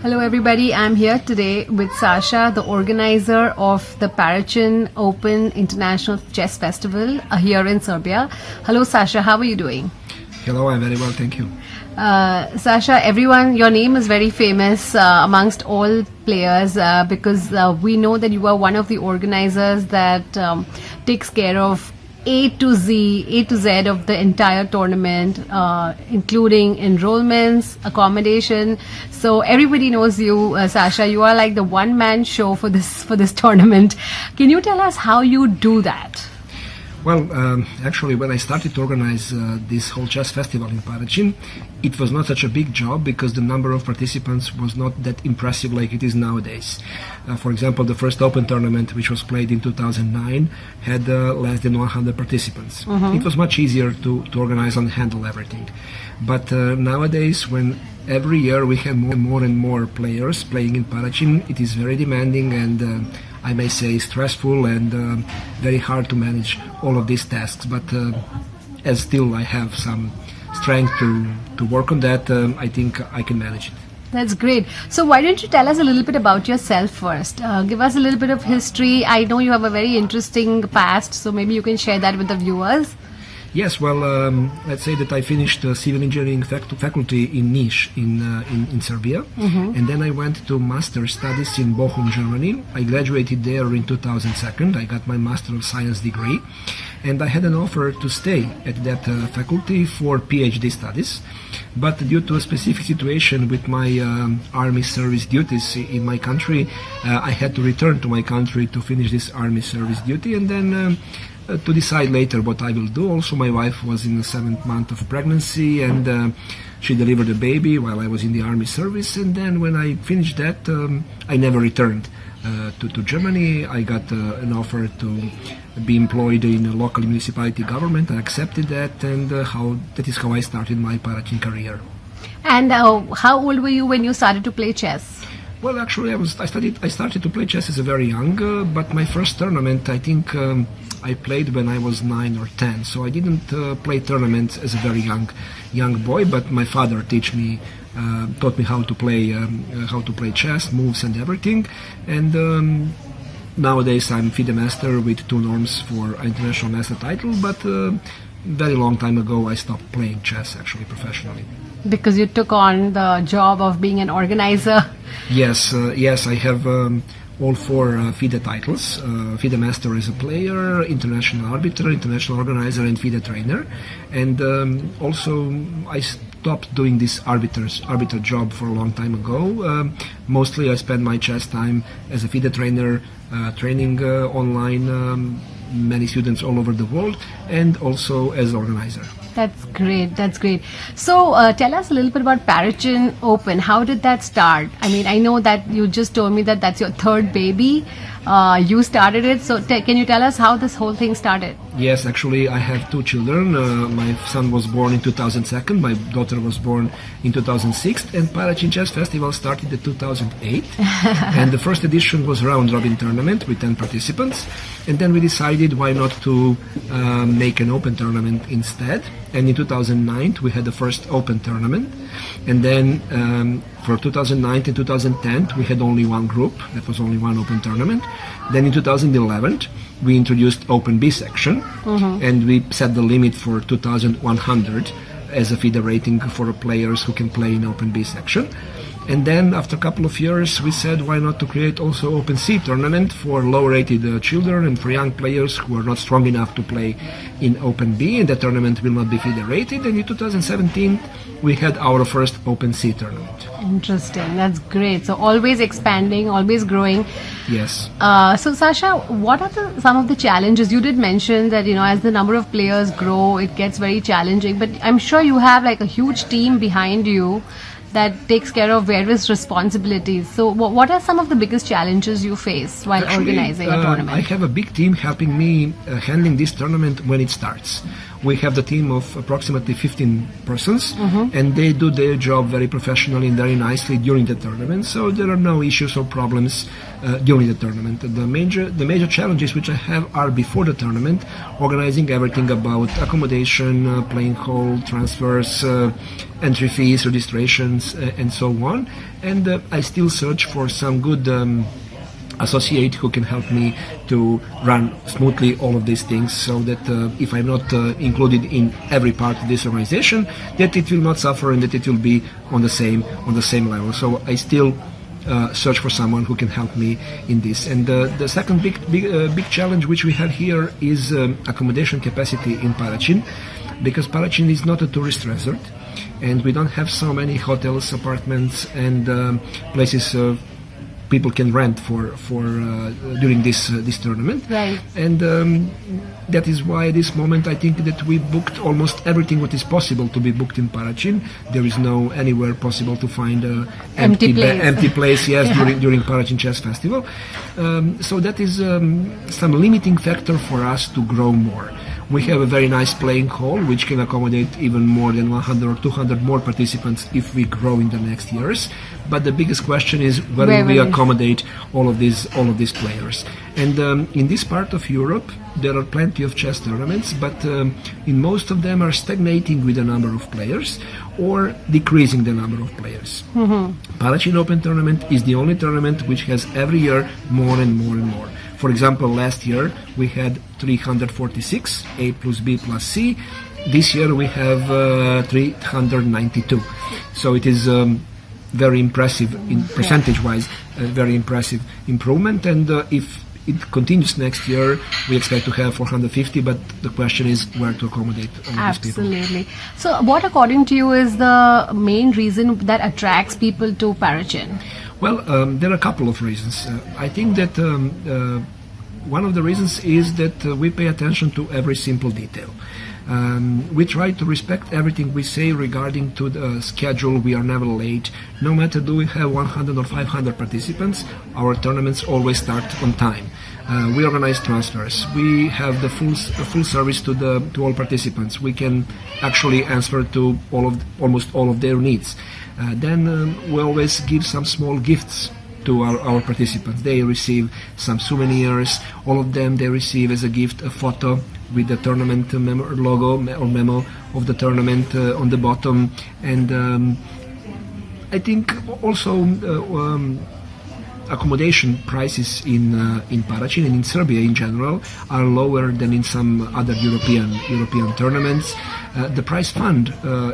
Hello everybody, I'm here today with Sasha, the organizer of the Paracin Open International Chess Festival here in Serbia. Hello Sasha, how are you doing? Hello, I'm very well, thank you. Sasha, everyone, your name is very famous amongst all players because we know that you are one of the organizers that takes care of A to Z of the entire tournament, including enrollments, accommodation. So everybody knows you, Sasha. You are like the one-man show for this tournament. Can you tell us how you do that? Well, actually, when I started to organize this whole chess festival in Paracin, it was not such a big job because the number of participants was not that impressive like it is nowadays. For example, the first Open tournament, which was played in 2009, had less than 100 participants. It was much easier to organize and handle everything. But nowadays, when every year we have more and more players playing in Paracin, it is very demanding and I may say stressful and very hard to manage all of these tasks, but as still I have some strength to work on that, I think I can manage it. That's great. So why don't you tell us a little bit about yourself first? Give us a little bit of history. I know you have a very interesting past, so maybe you can share that with the viewers. Yes, well, let's say that I finished civil engineering faculty in Niš in Serbia, and then I went to master studies in Bochum, Germany. I graduated there in 2002. I got my Master of Science degree, and I had an offer to stay at that faculty for PhD studies. But due to a specific situation with my army service duties in my country, I had to return to my country to finish this army service duty, and then to decide later what I will do. Also, my wife was in the 7th month of pregnancy and she delivered a baby while I was in the army service, and then when I finished that, I never returned to Germany. I got an offer to be employed in a local municipality government. I accepted that, and that is how I started my Paracin career. And how old were you when you started to play chess? Well, actually, I started to play chess as a very young, but my first tournament, I think, I played when I was 9 or 10. So I didn't play tournaments as a very young boy, but my father taught me how to play chess, moves and everything. And nowadays I'm FIDE master with 2 norms for international master title. But very long time ago I stopped playing chess actually professionally. Because you took on the job of being an organizer. Yes, I have all 4 FIDE titles. FIDE master as a player, international arbiter, international organizer, and FIDE trainer. And also I stopped doing this arbiter job for a long time ago. Mostly I spend my chess time as a FIDE trainer, training online many students all over the world, and also as organizer. That's great. That's great. So tell us a little bit about Paracin Open. How did that start? I mean, I know that you just told me that that's your 3rd baby. You started it. So can you tell us how this whole thing started? Yes, actually, I have 2 children. My son was born in 2002. My daughter was born in 2006. And Paracin Chess Festival started in 2008. And the first edition was round-robin tournament with 10 participants. And then we decided why not to make an open tournament instead. And in 2009 we had the first Open tournament, and then for 2009 and 2010 we had only one group, that was only one Open tournament. Then in 2011 we introduced Open B section, and we set the limit for 2100 as a FIDE rating for players who can play in Open B section. And then after a couple of years we said why not to create also Open C tournament for low-rated children and for young players who are not strong enough to play in Open B, and the tournament will not be FIDE rated. And in 2017 we had our first Open C tournament. Interesting. That's great. So always expanding, always growing. Yes. So Sasha, what are some of the challenges? You did mention that, as the number of players grow, it gets very challenging, but I'm sure you have like a huge team behind you that takes care of various responsibilities. So what are some of the biggest challenges you face while organizing a tournament? I have a big team helping me handling this tournament when it starts. we have the team of approximately 15 persons, and they do their job very professionally and very nicely during the tournament. So there are no issues or problems during the tournament. The major challenges which I have are before the tournament, organizing everything about accommodation, playing hall, transfers, entry fees, registrations, and so on. And I still search for some good associate who can help me to run smoothly all of these things, so that if I'm not included in every part of this organization, that it will not suffer and that it will be on the same level. So I still search for someone who can help me in this. And the second big challenge which we have here is accommodation capacity in Paracin, because Paracin is not a tourist resort, and we don't have so many hotels, apartments, and places people can rent for during this tournament. Right. And that is why at this moment I think that we booked almost everything what is possible to be booked in Paracin. There is no anywhere possible to find a empty place. Yes, during Paracin Chess Festival. So that is some limiting factor for us to grow more. We have a very nice playing hall which can accommodate even more than 100 or 200 more participants if we grow in the next years. But the biggest question is where will we accommodate all of these players? And in this part of Europe there are plenty of chess tournaments, but in most of them are stagnating with the number of players or decreasing the number of players. Paracin Open tournament is the only tournament which has every year more and more and more. For example, last year we had 346, A plus B plus C. This year we have 392. So it is very impressive in percentage-wise, very impressive improvement. And if it continues next year, we expect to have 450, but the question is where to accommodate all of these people. Absolutely. So what, according to you, is the main reason that attracts people to Paracin? Well, there are a couple of reasons. I think that one of the reasons is that we pay attention to every simple detail. We try to respect everything we say regarding to the schedule. We are never late. No matter do we have 100 or 500 participants, our tournaments always start on time. We organize transfers. We have the full service to all participants. We can actually answer to almost all of their needs. Then we always give some small gifts to our participants. They receive some souvenirs. All of them, they receive as a gift a photo with the tournament logo or memo of the tournament on the bottom. And I think also accommodation prices in Paracin and in Serbia in general are lower than in some other European tournaments. The prize fund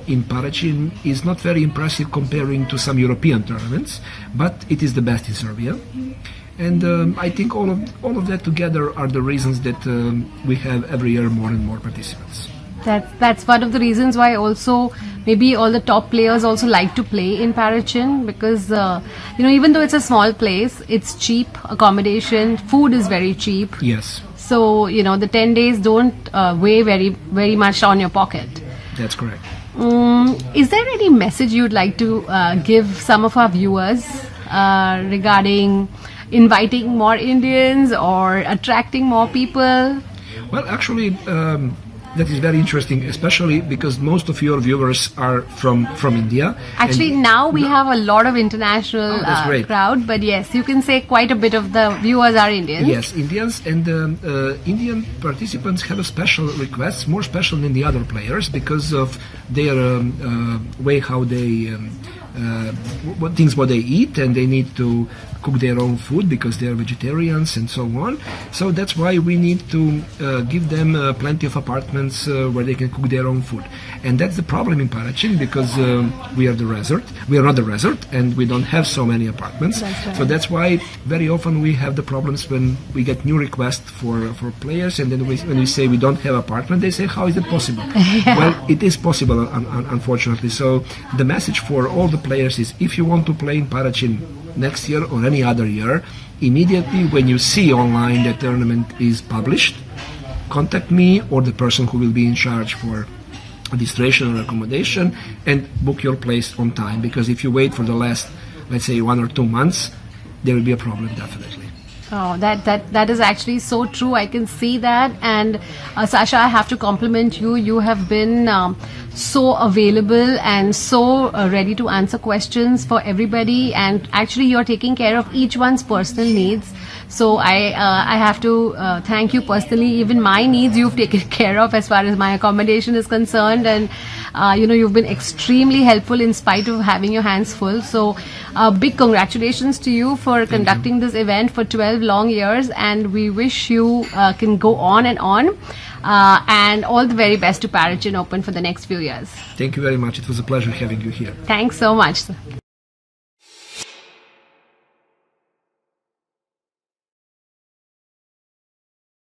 in Paracin is not very impressive comparing to some European tournaments, but it is the best in Serbia. And I think all of that together are the reasons that we have every year more and more participants. That's one of the reasons why also maybe all the top players also like to play in Paracin, because even though it's a small place, it's cheap accommodation, food is very cheap. Yes. So the 10 days don't weigh very, very much on your pocket. That's correct. Is there any message you'd like to give some of our viewers regarding inviting more Indians or attracting more people? Well, actually, that is very interesting, especially because most of your viewers are from India. Actually, now we have a lot of international crowd, but yes, you can say quite a bit of the viewers are Indians. Yes, Indians, and Indian participants have a special request, more special than the other players, because of their way how they what they eat, and they need to cook their own food because they are vegetarians and so on. So that's why we need to give them plenty of apartments where they can cook their own food. And that's the problem in Paracin, because we are the resort. We are not the resort, and we don't have so many apartments. That's right. So that's why very often we have the problems when we get new requests for players, and then when we say we don't have apartment, they say, how is that possible? Yeah. Well, it is possible, unfortunately. So the message for all the players is, if you want to play in Paracin next year or any other year, immediately when you see online the tournament is published, contact me or the person who will be in charge for registration or accommodation, and book your place on time, because if you wait for the last, let's say, 1 or 2 months, there will be a problem, definitely. Oh, that is actually so true. I can see that. And Sasha, I have to compliment you. You have been so available and so ready to answer questions for everybody. And actually, you're taking care of each one's personal needs. So I have to thank you personally. Even my needs you've taken care of as far as my accommodation is concerned, and you've been extremely helpful in spite of having your hands full. So big congratulations to you for conducting this event for 12 long years, and we wish you can go on and on. And all the very best to Paracin Open for the next few years. Thank you very much. It was a pleasure having you here. Thanks so much.